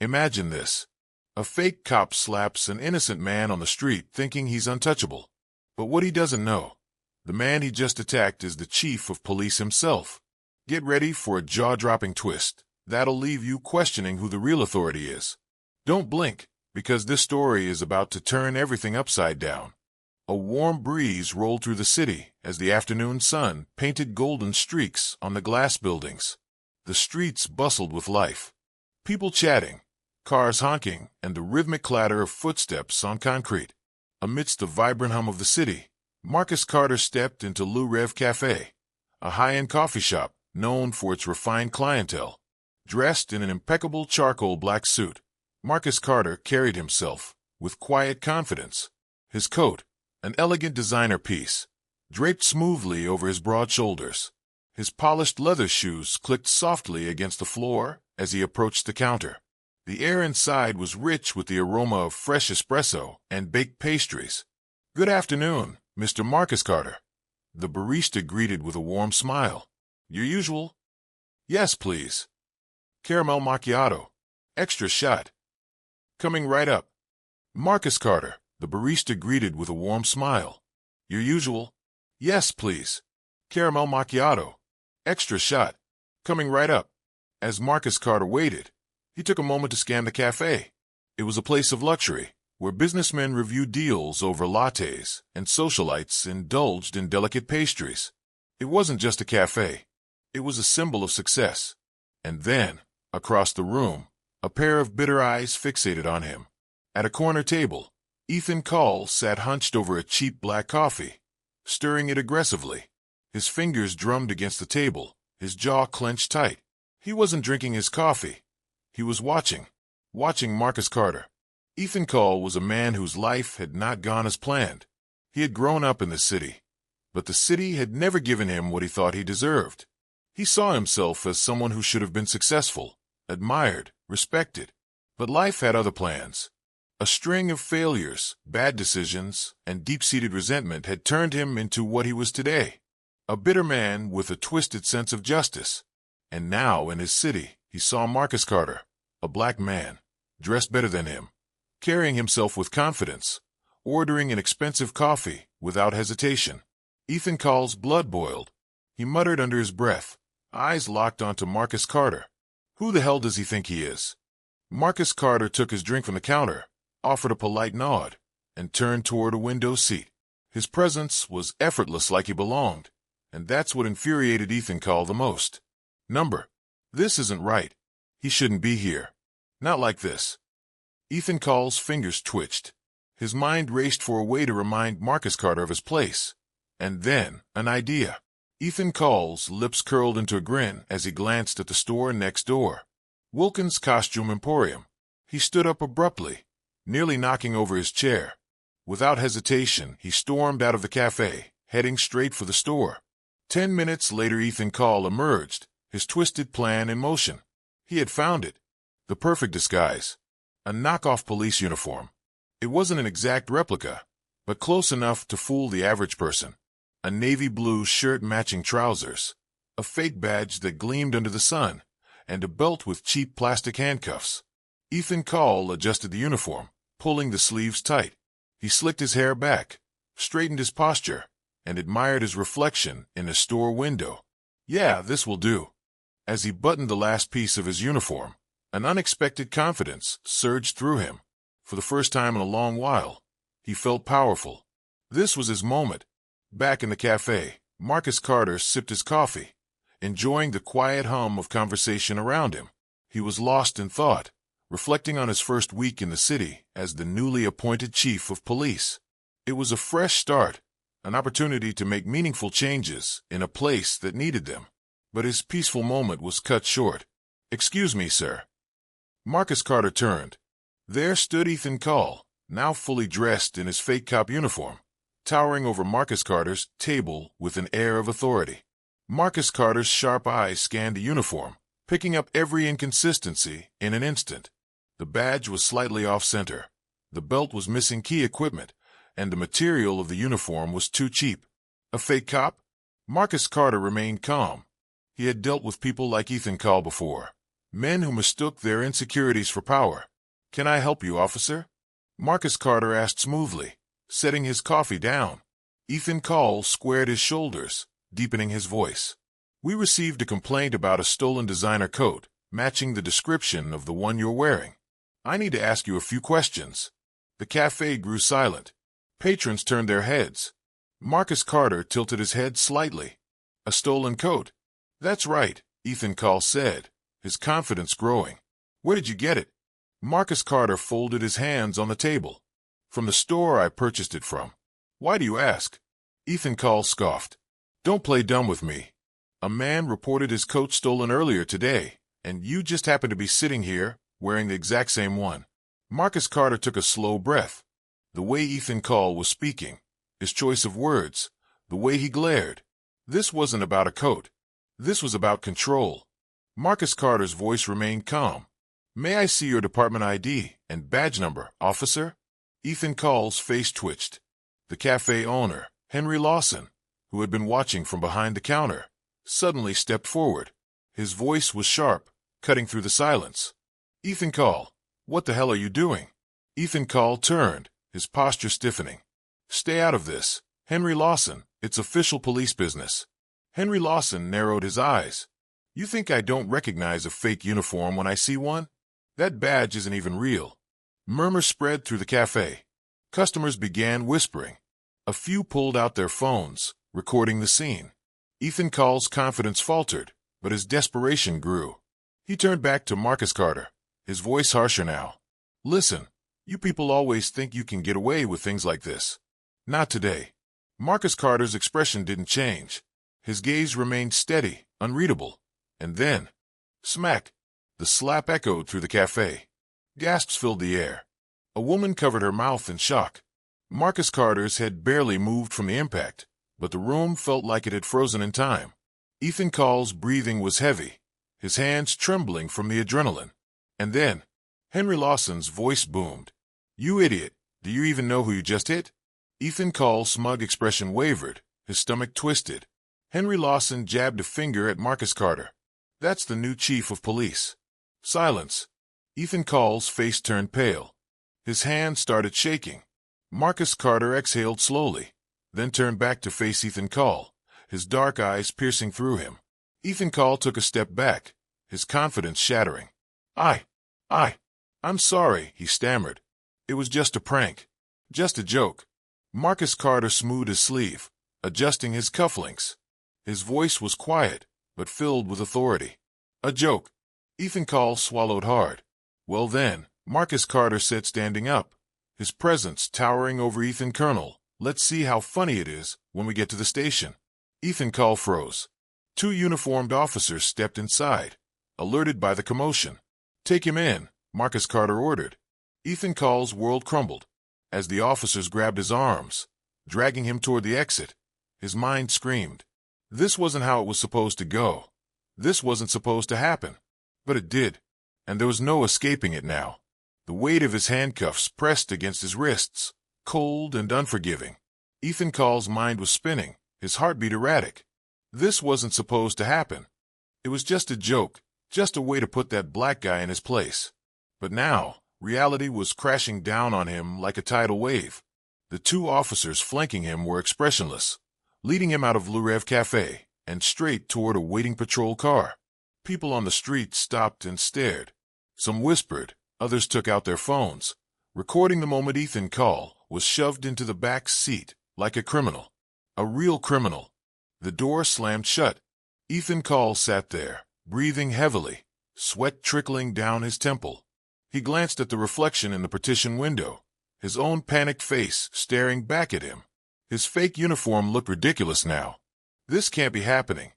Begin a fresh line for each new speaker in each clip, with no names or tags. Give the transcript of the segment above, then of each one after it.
Imagine this. A fake cop slaps an innocent man on the street thinking he's untouchable. But what he doesn't know, the man he just attacked is the chief of police himself. Get ready for a jaw-dropping twist that'll leave you questioning who the real authority is. Don't blink, because this story is about to turn everything upside down. A warm breeze rolled through the city as the afternoon sun painted golden streaks on the glass buildings. The streets bustled with life. People chatting, cars honking, and the rhythmic clatter of footsteps on concrete. Amidst the vibrant hum of the city, Marcus Carter stepped into Lou Rev Cafe, a high-end coffee shop known for its refined clientele. Dressed in an impeccable charcoal black suit, Marcus Carter carried himself with quiet confidence. His coat, an elegant designer piece, draped smoothly over his broad shoulders. His polished leather shoes clicked softly against the floor as he approached the counter. The air inside was rich with the aroma of fresh espresso and baked pastries. "Good afternoon, Mr. Marcus Carter." The barista greeted with a warm smile. "Your usual?" "Yes, please." "Caramel macchiato. Extra shot." "Coming right up." "Marcus Carter," the barista greeted with a warm smile. "Your usual?" "Yes, please." "Caramel macchiato. Extra shot." "Coming right up." As Marcus Carter waited, he took a moment to scan the cafe. It was a place of luxury, where businessmen reviewed deals over lattes and socialites indulged in delicate pastries. It wasn't just a cafe. It was a symbol of success. And then, across the room, a pair of bitter eyes fixated on him. At a corner table, Ethan Call sat hunched over a cheap black coffee, stirring it aggressively. His fingers drummed against the table, his jaw clenched tight. He wasn't drinking his coffee. He was watching Marcus Carter. Ethan Call was a man whose life had not gone as planned. He had grown up in the city, but the city had never given him what he thought he deserved. He saw himself as someone who should have been successful, admired, respected. But life had other plans. A string of failures, bad decisions, and deep-seated resentment had turned him into what he was today. A bitter man with a twisted sense of justice. And now, in his city, he saw Marcus Carter, a black man, dressed better than him, carrying himself with confidence, ordering an expensive coffee without hesitation. Ethan Call's blood boiled. He muttered under his breath, eyes locked onto Marcus Carter. Who the hell does he think he is? Marcus Carter took his drink from the counter, offered a polite nod, and turned toward a window seat. His presence was effortless, like he belonged, and that's what infuriated Ethan Call the most. This isn't right. He shouldn't be here. Not like this. Ethan Call's fingers twitched. His mind raced for a way to remind Marcus Carter of his place. And then, an idea. Ethan Call's lips curled into a grin as he glanced at the store next door. Wilkins Costume Emporium. He stood up abruptly, nearly knocking over his chair. Without hesitation, he stormed out of the cafe, heading straight for the store. 10 minutes later, Ethan Call emerged, his twisted plan in motion. He had found it. The perfect disguise. A knockoff police uniform. It wasn't an exact replica, but close enough to fool the average person. A navy blue shirt matching trousers, a fake badge that gleamed under the sun, and a belt with cheap plastic handcuffs. Ethan Call adjusted the uniform, pulling the sleeves tight. He slicked his hair back, straightened his posture, and admired his reflection in a store window. Yeah, this will do. As he buttoned the last piece of his uniform, an unexpected confidence surged through him. For the first time in a long while, he felt powerful. This was his moment. Back in the cafe, Marcus Carter sipped his coffee, enjoying the quiet hum of conversation around him. He was lost in thought, reflecting on his first week in the city as the newly appointed chief of police. It was a fresh start, an opportunity to make meaningful changes in a place that needed them. But his peaceful moment was cut short. "Excuse me, sir." Marcus Carter turned. There stood Ethan Call, now fully dressed in his fake cop uniform, towering over Marcus Carter's table with an air of authority. Marcus Carter's sharp eyes scanned the uniform, picking up every inconsistency in an instant. The badge was slightly off-center, the belt was missing key equipment, and the material of the uniform was too cheap. A fake cop? Marcus Carter remained calm. He had dealt with people like Ethan Call before. Men who mistook their insecurities for power. "Can I help you, officer?" Marcus Carter asked smoothly, setting his coffee down. Ethan Call squared his shoulders, deepening his voice. "We received a complaint about a stolen designer coat, matching the description of the one you're wearing. I need to ask you a few questions." The cafe grew silent. Patrons turned their heads. Marcus Carter tilted his head slightly. "A stolen coat?" "That's right," Ethan Call said, his confidence growing. "Where did you get it?" Marcus Carter folded his hands on the table. "From the store I purchased it from." "Why do you ask?" Ethan Call scoffed. "Don't play dumb with me. A man reported his coat stolen earlier today, and you just happen to be sitting here, wearing the exact same one." Marcus Carter took a slow breath. The way Ethan Call was speaking, his choice of words, the way he glared. This wasn't about a coat. This was about control. Marcus Carter's voice remained calm. "May I see your department ID and badge number, officer?" Ethan Call's face twitched. The cafe owner, Henry Lawson, who had been watching from behind the counter, suddenly stepped forward. His voice was sharp, cutting through the silence. "Ethan Call, what the hell are you doing?" Ethan Call turned, his posture stiffening. "Stay out of this, Henry Lawson. It's official police business." Henry Lawson narrowed his eyes. "You think I don't recognize a fake uniform when I see one? That badge isn't even real." Murmurs spread through the cafe. Customers began whispering. A few pulled out their phones, recording the scene. Ethan Call's confidence faltered, but his desperation grew. He turned back to Marcus Carter, his voice harsher now. "Listen, you people always think you can get away with things like this. Not today." Marcus Carter's expression didn't change. His gaze remained steady, unreadable. And then, smack! The slap echoed through the cafe. Gasps filled the air. A woman covered her mouth in shock. Marcus Carter's head barely moved from the impact, but the room felt like it had frozen in time. Ethan Call's breathing was heavy, his hands trembling from the adrenaline. And then, Henry Lawson's voice boomed. "You idiot, do you even know who you just hit?" Ethan Call's smug expression wavered, his stomach twisted. Henry Lawson jabbed a finger at Marcus Carter. "That's the new chief of police." Silence. Ethan Call's face turned pale. His hands started shaking. Marcus Carter exhaled slowly, then turned back to face Ethan Call, his dark eyes piercing through him. Ethan Call took a step back, his confidence shattering. I'm sorry," he stammered. "It was just a prank. Just a joke." Marcus Carter smoothed his sleeve, adjusting his cufflinks. His voice was quiet, but filled with authority. "A joke." Ethan Call swallowed hard. "Well then," Marcus Carter said, standing up, his presence towering over Ethan. "Colonel, let's see how funny it is when we get to the station." Ethan Call froze. Two uniformed officers stepped inside, alerted by the commotion. "Take him in," Marcus Carter ordered. Ethan Call's world crumbled. As the officers grabbed his arms, dragging him toward the exit, his mind screamed. This wasn't how it was supposed to go. This wasn't supposed to happen. But it did, and there was no escaping it now. The weight of his handcuffs pressed against his wrists, cold and unforgiving. Ethan Call's mind was spinning, his heartbeat erratic. This wasn't supposed to happen. It was just a joke, just a way to put that black guy in his place. But now, reality was crashing down on him like a tidal wave. The two officers flanking him were expressionless, leading him out of Lurev Cafe and straight toward a waiting patrol car. People on the street stopped and stared. Some whispered, others took out their phones, recording the moment Ethan Call was shoved into the back seat like a criminal. A real criminal. The door slammed shut. Ethan Call sat there, breathing heavily, sweat trickling down his temple. He glanced at the reflection in the partition window, his own panicked face staring back at him. His fake uniform looked ridiculous now. This can't be happening.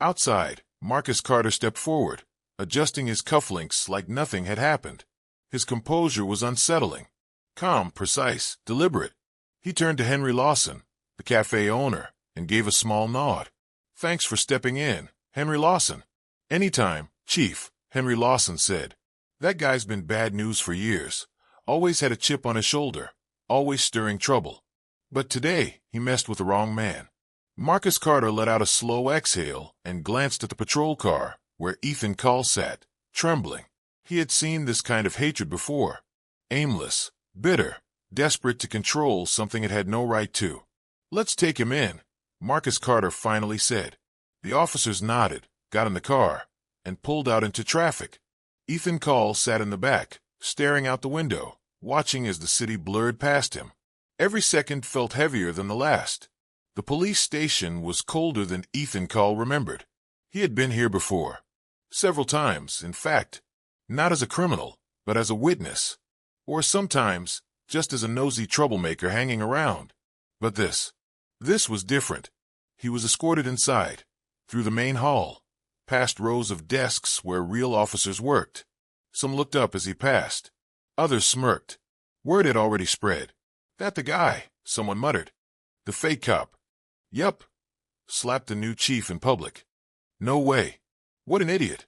Outside, Marcus Carter stepped forward, adjusting his cufflinks like nothing had happened. His composure was unsettling. Calm, precise, deliberate. He turned to Henry Lawson, the cafe owner, and gave a small nod. "Thanks for stepping in, Henry Lawson." "Anytime, Chief," Henry Lawson said. "That guy's been bad news for years. Always had a chip on his shoulder, always stirring trouble. But today, he messed with the wrong man." Marcus Carter let out a slow exhale and glanced at the patrol car, where Ethan Call sat, trembling. He had seen this kind of hatred before. Aimless, bitter, desperate to control something it had no right to. "Let's take him in," Marcus Carter finally said. The officers nodded, got in the car, and pulled out into traffic. Ethan Call sat in the back, staring out the window, watching as the city blurred past him. Every second felt heavier than the last. The police station was colder than Ethan Call remembered. He had been here before. Several times, in fact. Not as a criminal, but as a witness. Or sometimes, just as a nosy troublemaker hanging around. But this was different. He was escorted inside, through the main hall, past rows of desks where real officers worked. Some looked up as he passed. Others smirked. Word had already spread. "That the guy," someone muttered. "The fake cop." "Yup," slapped the new chief in public. "No way. What an idiot."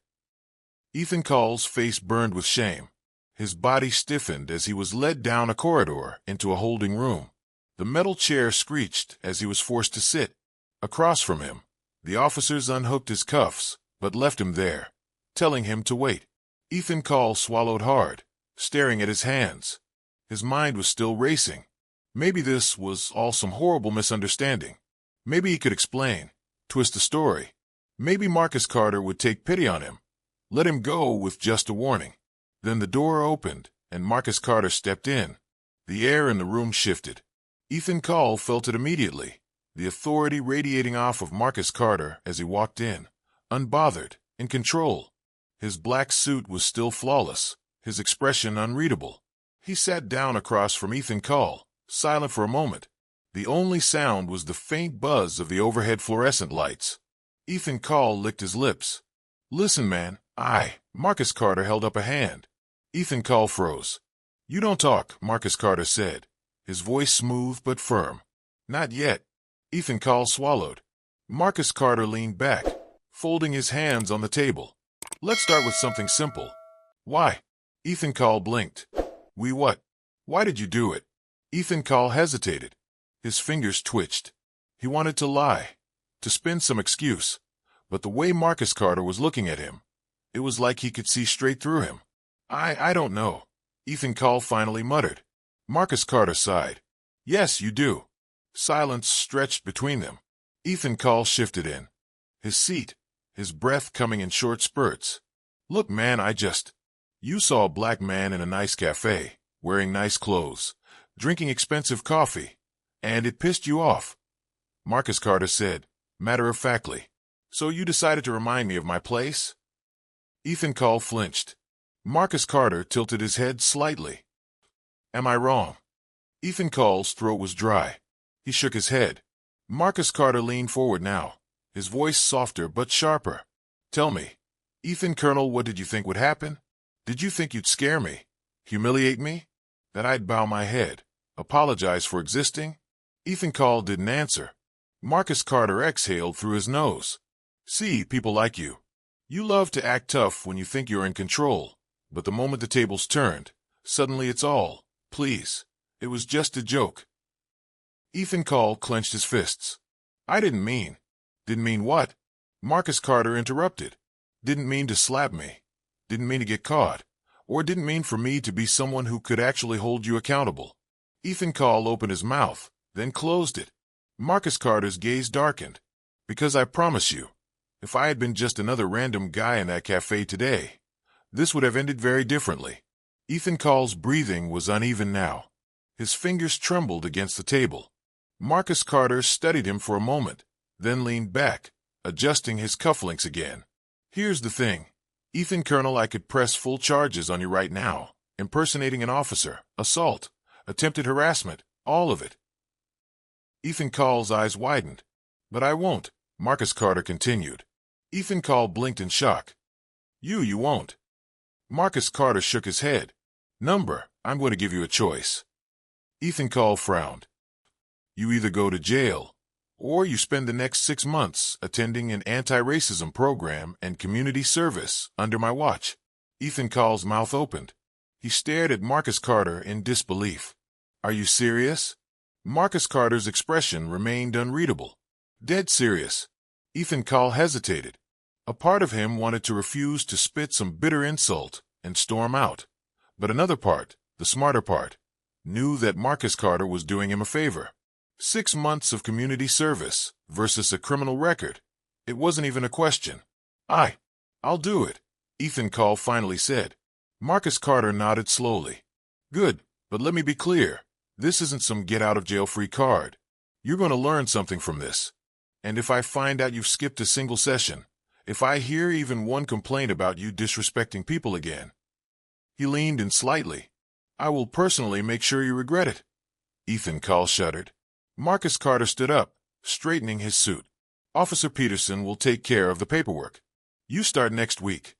Ethan Call's face burned with shame. His body stiffened as he was led down a corridor into a holding room. The metal chair screeched as he was forced to sit. Across from him, the officers unhooked his cuffs, but left him there, telling him to wait. Ethan Call swallowed hard, staring at his hands. His mind was still racing. Maybe this was all some horrible misunderstanding. Maybe he could explain, twist the story. Maybe Marcus Carter would take pity on him, let him go with just a warning. Then the door opened, and Marcus Carter stepped in. The air in the room shifted. Ethan Call felt it immediately, the authority radiating off of Marcus Carter as he walked in, unbothered, in control. His black suit was still flawless, his expression unreadable. He sat down across from Ethan Call, silent for a moment. The only sound was the faint buzz of the overhead fluorescent lights. Ethan Call licked his lips. "Listen, man, Marcus Carter held up a hand. Ethan Call froze. "You don't talk," Marcus Carter said, his voice smooth but firm. "Not yet." Ethan Call swallowed. Marcus Carter leaned back, folding his hands on the table. "Let's start with something simple." "Why?" Ethan Call blinked. "We what? Why did you do it?" Ethan Call hesitated. His fingers twitched. He wanted to lie, to spin some excuse. But the way Marcus Carter was looking at him, it was like he could see straight through him. I don't know," Ethan Call finally muttered. Marcus Carter sighed. "Yes, you do." Silence stretched between them. Ethan Call shifted in his seat, his breath coming in short spurts. "Look, man, You saw a black man in a nice cafe, wearing nice clothes, drinking expensive coffee, and it pissed you off," Marcus Carter said, matter-of-factly. "So you decided to remind me of my place?" Ethan Call flinched. Marcus Carter tilted his head slightly. "Am I wrong?" Ethan Call's throat was dry. He shook his head. Marcus Carter leaned forward now, his voice softer but sharper. "Tell me, Ethan Colonel, what did you think would happen? Did you think you'd scare me? Humiliate me? That I'd bow my head, apologize for existing?" Ethan Call didn't answer. Marcus Carter exhaled through his nose. "See, people like you. You love to act tough when you think you're in control, but the moment the tables turned, suddenly it's all, please. It was just a joke." Ethan Call clenched his fists. Didn't mean what?" Marcus Carter interrupted. "Didn't mean to slap me. Didn't mean to get caught. Or didn't mean for me to be someone who could actually hold you accountable." Ethan Call opened his mouth, then closed it. Marcus Carter's gaze darkened. "Because I promise you, if I had been just another random guy in that cafe today, this would have ended very differently." Ethan Call's breathing was uneven now. His fingers trembled against the table. Marcus Carter studied him for a moment, then leaned back, adjusting his cufflinks again. "Here's the thing. Ethan Colonel, I could press full charges on you right now. Impersonating an officer, assault, attempted harassment, all of it." Ethan Call's eyes widened. "But I won't," Marcus Carter continued. Ethan Call blinked in shock. You won't." Marcus Carter shook his head. I'm going to give you a choice." Ethan Call frowned. "You either go to jail, or you spend the next 6 months attending an anti-racism program and community service under my watch." Ethan Call's mouth opened. He stared at Marcus Carter in disbelief. "Are you serious?" Marcus Carter's expression remained unreadable. "Dead serious." Ethan Call hesitated. A part of him wanted to refuse to spit some bitter insult and storm out. But another part, the smarter part, knew that Marcus Carter was doing him a favor. 6 months of community service versus a criminal record. It wasn't even a question. I'll do it, Ethan Call finally said. Marcus Carter nodded slowly. Good, but let me be clear. This isn't some get-out-of-jail-free card. You're going to learn something from this. And if I find out you've skipped a single session, if I hear even one complaint about you disrespecting people again. He leaned in slightly. I will personally make sure you regret it. Ethan Call shuddered. Marcus Carter stood up, straightening his suit. Officer Peterson will take care of the paperwork. You start next week.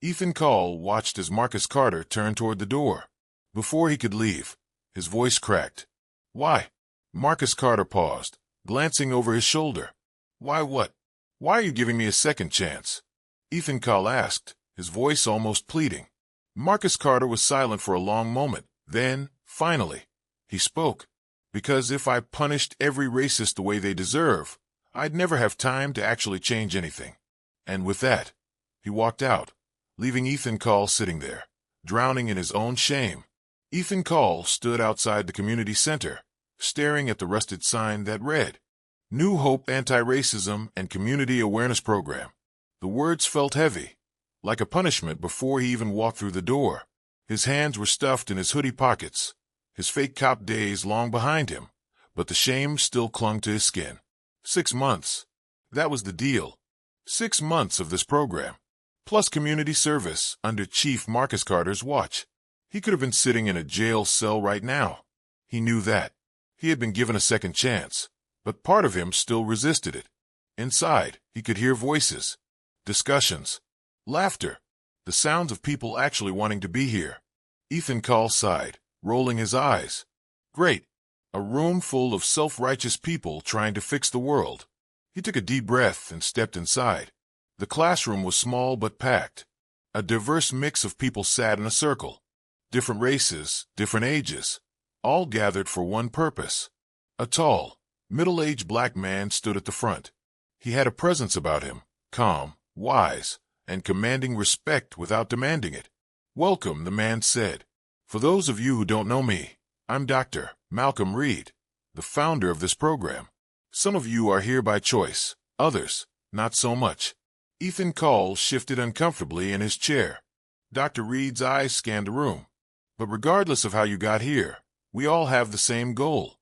Ethan Call watched as Marcus Carter turned toward the door. Before he could leave, his voice cracked. Why? Marcus Carter paused, glancing over his shoulder. Why what? Why are you giving me a second chance? Ethan Call asked, his voice almost pleading. Marcus Carter was silent for a long moment. Then, finally, he spoke. Because if I punished every racist the way they deserve, I'd never have time to actually change anything. And with that, he walked out, leaving Ethan Call sitting there, drowning in his own shame. Ethan Call stood outside the community center, staring at the rusted sign that read, New Hope Anti-Racism and Community Awareness Program. The words felt heavy, like a punishment before he even walked through the door. His hands were stuffed in his hoodie pockets, his fake cop days long behind him, but the shame still clung to his skin. 6 months. That was the deal. 6 months of this program, plus community service under Chief Marcus Carter's watch. He could have been sitting in a jail cell right now. He knew that. He had been given a second chance, but part of him still resisted it. Inside, he could hear voices, discussions, laughter, the sounds of people actually wanting to be here. Ethan Call sighed, rolling his eyes. Great. A room full of self-righteous people trying to fix the world. He took a deep breath and stepped inside. The classroom was small but packed. A diverse mix of people sat in a circle. Different races, different ages, all gathered for one purpose. A tall, middle-aged black man stood at the front. He had a presence about him, calm, wise, and commanding respect without demanding it. Welcome, the man said. For those of you who don't know me, I'm Dr. Malcolm Reed, the founder of this program. Some of you are here by choice, others, not so much. Ethan Call shifted uncomfortably in his chair. Dr. Reed's eyes scanned the room. But regardless of how you got here, we all have the same goal.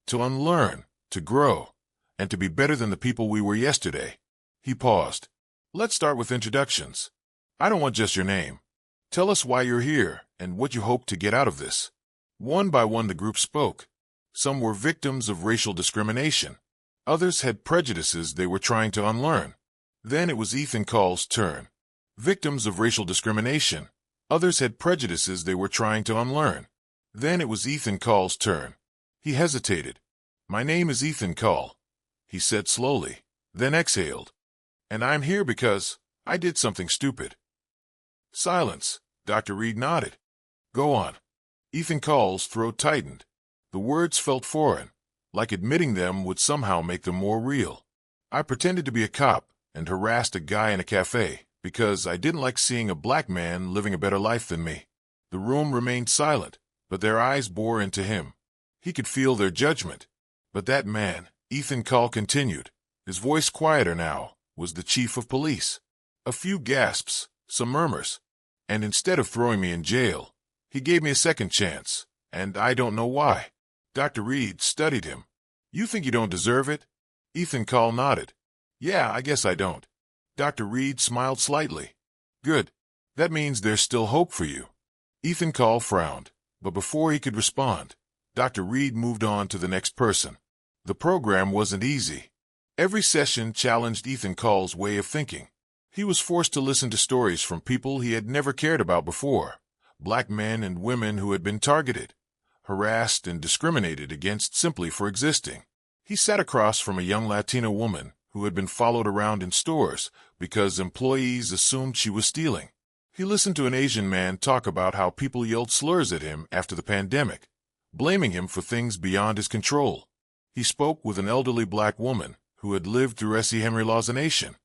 To unlearn, to grow, and to be better than the people we were yesterday. He paused. Let's start with introductions. I don't want just your name. Tell us why you're here and what you hope to get out of this. One by one the group spoke. Some were victims of racial discrimination. Others had prejudices they were trying to unlearn. Then it was Ethan Call's turn. Victims of racial discrimination. Others had prejudices they were trying to unlearn. Then it was Ethan Call's turn. He hesitated. My name is Ethan Call, he said slowly, then exhaled. And I'm here because I did something stupid. Silence. Dr. Reed nodded. Go on. Ethan Call's throat tightened. The words felt foreign, like admitting them would somehow make them more real. I pretended to be a cop and harassed a guy in a cafe because I didn't like seeing a black man living a better life than me. The room remained silent, but their eyes bore into him. He could feel their judgment. But that man, Ethan Call continued, his voice quieter now, was the chief of police. A few gasps, some murmurs. And instead of throwing me in jail, he gave me a second chance, and I don't know why. Dr. Reed studied him. You think you don't deserve it? Ethan Call nodded. Yeah, I guess I don't. Dr. Reed smiled slightly. Good. That means there's still hope for you. Ethan Call frowned, but before he could respond, Dr. Reed moved on to the next person. The program wasn't easy. Every session challenged Ethan Call's way of thinking. He was forced to listen to stories from people he had never cared about before, black men and women who had been targeted, harassed and discriminated against simply for existing. He sat across from a young Latina woman who had been followed around in stores because employees assumed she was stealing. He listened to an Asian man talk about how people yelled slurs at him after the pandemic, blaming him for things beyond his control. He spoke with an elderly black woman who had lived through S.E. Henry Law's Nation,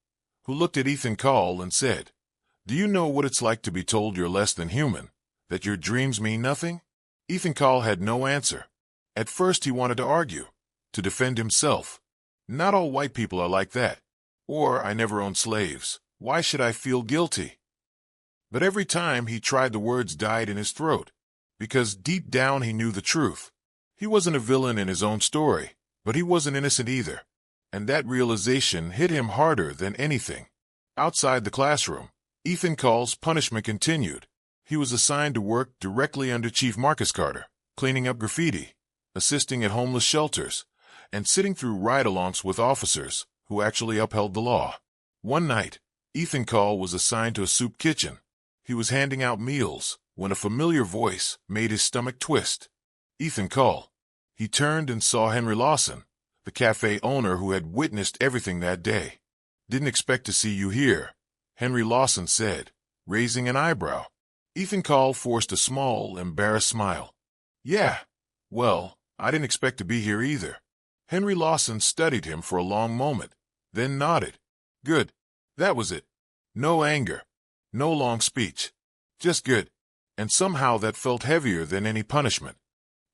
who looked at Ethan Call and said, "Do you know what it's like to be told you're less than human, that your dreams mean nothing?" Ethan Call had no answer. At first he wanted to argue, to defend himself. Not all white people are like that. Or, I never owned slaves. Why should I feel guilty? But every time he tried, the words died in his throat, because deep down he knew the truth. He wasn't a villain in his own story, but he wasn't innocent either. And that realization hit him harder than anything. Outside the classroom, Ethan Call's punishment continued. He was assigned to work directly under Chief Marcus Carter, cleaning up graffiti, assisting at homeless shelters, and sitting through ride-alongs with officers who actually upheld the law. One night, Ethan Call was assigned to a soup kitchen. He was handing out meals when a familiar voice made his stomach twist. Ethan Call. He turned and saw Henry Lawson, the cafe owner who had witnessed everything that day. "Didn't expect to see you here," Henry Lawson said, raising an eyebrow. Ethan Call forced a small, embarrassed smile. "Yeah, well, I didn't expect to be here either." Henry Lawson studied him for a long moment, then nodded. "Good. That was it. No anger. No long speech. Just good." And somehow that felt heavier than any punishment.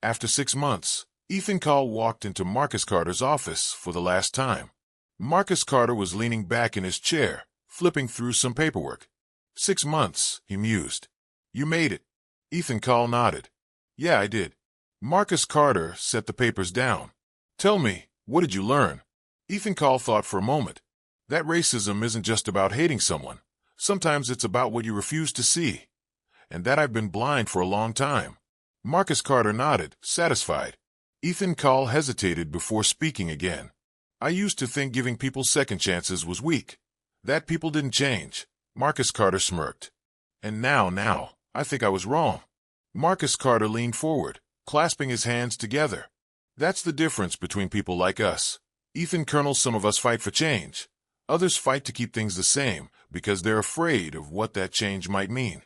After 6 months, Ethan Call walked into Marcus Carter's office for the last time. Marcus Carter was leaning back in his chair, flipping through some paperwork. 6 months, he mused. "You made it." Ethan Call nodded. "Yeah, I did." Marcus Carter set the papers down. "Tell me, what did you learn?" Ethan Call thought for a moment. "That racism isn't just about hating someone. Sometimes it's about what you refuse to see. And that I've been blind for a long time." Marcus Carter nodded, satisfied. Ethan Call hesitated before speaking again. "I used to think giving people second chances was weak. That people didn't change." Marcus Carter smirked. "And now, I think I was wrong." Marcus Carter leaned forward, clasping his hands together. "That's the difference between people like us. Ethan Colonel, some of us fight for change. Others fight to keep things the same because they're afraid of what that change might mean."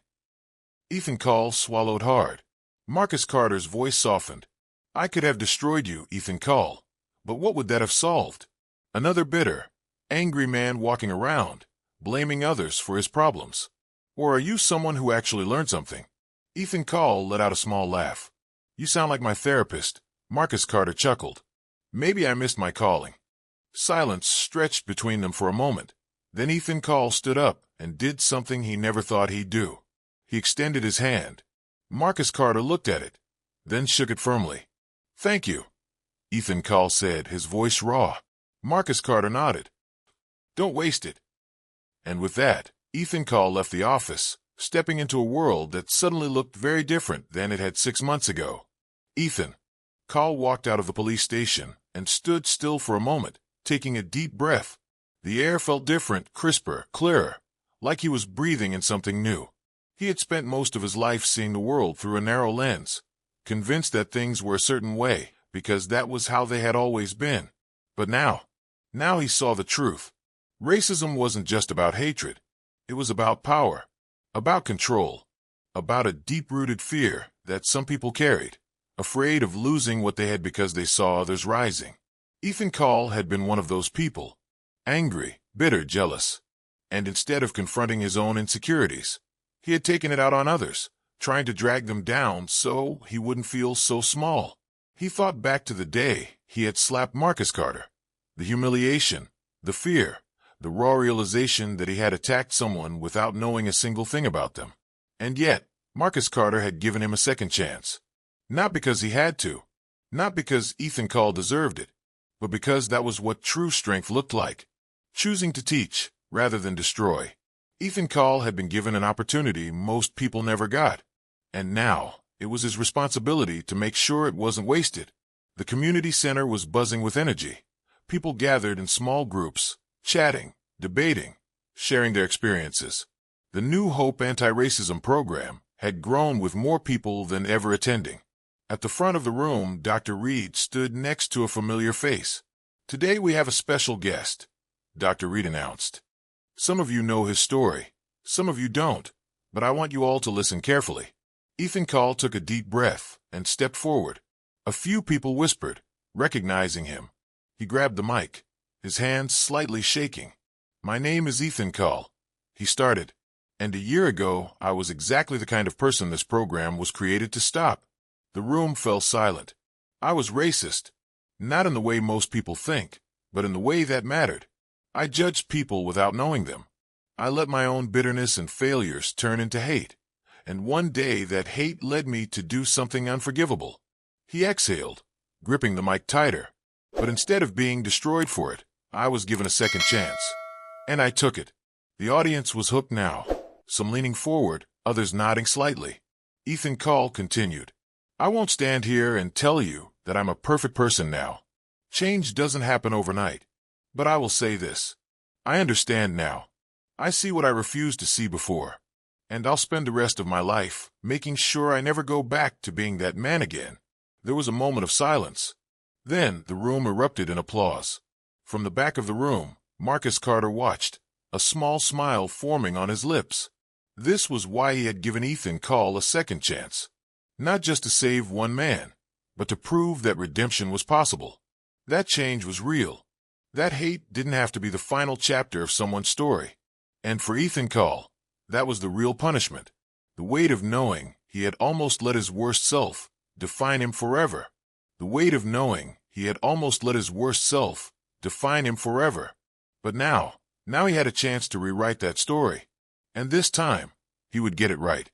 Ethan Call swallowed hard. Marcus Carter's voice softened. "I could have destroyed you, Ethan Call. But what would that have solved? Another bitter, angry man walking around, blaming others for his problems. Or are you someone who actually learned something?" Ethan Call let out a small laugh. "You sound like my therapist." Marcus Carter chuckled. "Maybe I missed my calling." Silence stretched between them for a moment. Then Ethan Call stood up and did something he never thought he'd do. He extended his hand. Marcus Carter looked at it, then shook it firmly. "Thank you," Ethan Call said, his voice raw. Marcus Carter nodded. "Don't waste it." And with that, Ethan Call left the office, stepping into a world that suddenly looked very different than it had 6 months ago. Ethan Call walked out of the police station and stood still for a moment, taking a deep breath. The air felt different, crisper, clearer, like he was breathing in something new. He had spent most of his life seeing the world through a narrow lens, convinced that things were a certain way because that was how they had always been. But now he saw the truth. Racism wasn't just about hatred. It was about power, about control, about a deep-rooted fear that some people carried, afraid of losing what they had because they saw others rising. Ethan Call had been one of those people, angry, bitter, jealous. And instead of confronting his own insecurities, he had taken it out on others, trying to drag them down so he wouldn't feel so small. He thought back to the day he had slapped Marcus Carter, the humiliation, the fear, the raw realization that he had attacked someone without knowing a single thing about them. And yet, Marcus Carter had given him a second chance. Not because he had to, not because Ethan Call deserved it, but because that was what true strength looked like. Choosing to teach rather than destroy. Ethan Call had been given an opportunity most people never got. And now, it was his responsibility to make sure it wasn't wasted. The community center was buzzing with energy. People gathered in small groups, chatting, debating, sharing their experiences. The New Hope anti-racism program had grown with more people than ever attending. At the front of the room, Dr. Reed stood next to a familiar face. "Today we have a special guest," Dr. Reed announced. "Some of you know his story, some of you don't, but I want you all to listen carefully." Ethan Call took a deep breath and stepped forward. A few people whispered, recognizing him. He grabbed the mic, his hands slightly shaking. "My name is Ethan Call," he started. "And a year ago, I was exactly the kind of person this program was created to stop." The room fell silent. I was racist. Not in the way most people think, but in the way that mattered. I judged people without knowing them. I let my own bitterness and failures turn into hate. And one day that hate led me to do something unforgivable. He exhaled, gripping the mic tighter. But instead of being destroyed for it, I was given a second chance. And I took it. The audience was hooked now, some leaning forward, others nodding slightly. Ethan Call continued. "I won't stand here and tell you that I'm a perfect person now. Change doesn't happen overnight. But I will say this. I understand now. I see what I refused to see before. And I'll spend the rest of my life making sure I never go back to being that man again." There was a moment of silence. Then the room erupted in applause. From the back of the room, Marcus Carter watched, a small smile forming on his lips. This was why he had given Ethan Call a second chance. Not just to save one man, but to prove that redemption was possible. That change was real. That hate didn't have to be the final chapter of someone's story. And for Ethan Call, that was the real punishment. The weight of knowing he had almost let his worst self define him forever. The weight of knowing he had almost let his worst self define him forever. But now he had a chance to rewrite that story. And this time, he would get it right.